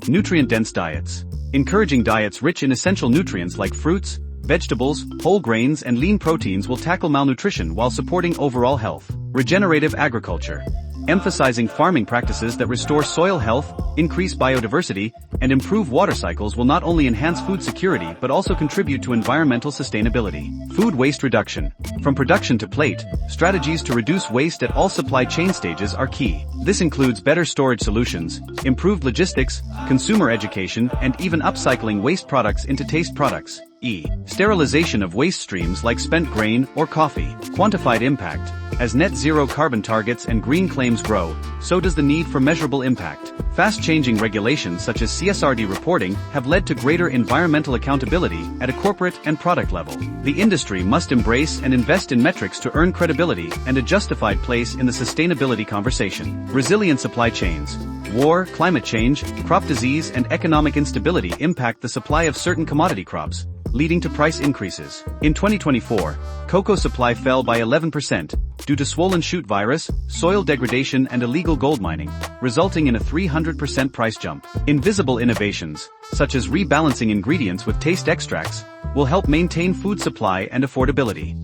Nutrient-dense diets. Encouraging diets rich in essential nutrients like fruits, vegetables, whole grains and lean proteins will tackle malnutrition while supporting overall health. Regenerative agriculture. Emphasizing farming practices that restore soil health, increase biodiversity, and improve water cycles will not only enhance food security but also contribute to environmental sustainability. Food waste reduction. From production to plate, strategies to reduce waste at all supply chain stages are key. This includes better storage solutions, improved logistics, consumer education, and even upcycling waste products into taste products. Sterilization of waste streams like spent grain or coffee. Quantified impact. As net zero carbon targets and green claims grow, so does the need for measurable impact. Fast-changing regulations such as CSRD reporting have led to greater environmental accountability at a corporate and product level. The industry must embrace and invest in metrics to earn credibility and a justified place in the sustainability conversation. Resilient supply chains. War, climate change, crop disease and economic instability impact the supply of certain commodity crops, leading to price increases. In 2024, cocoa supply fell by 11% due to swollen shoot virus, soil degradation and illegal gold mining, resulting in a 300% price jump. Invisible innovations, such as rebalancing ingredients with taste extracts, will help maintain food supply and affordability.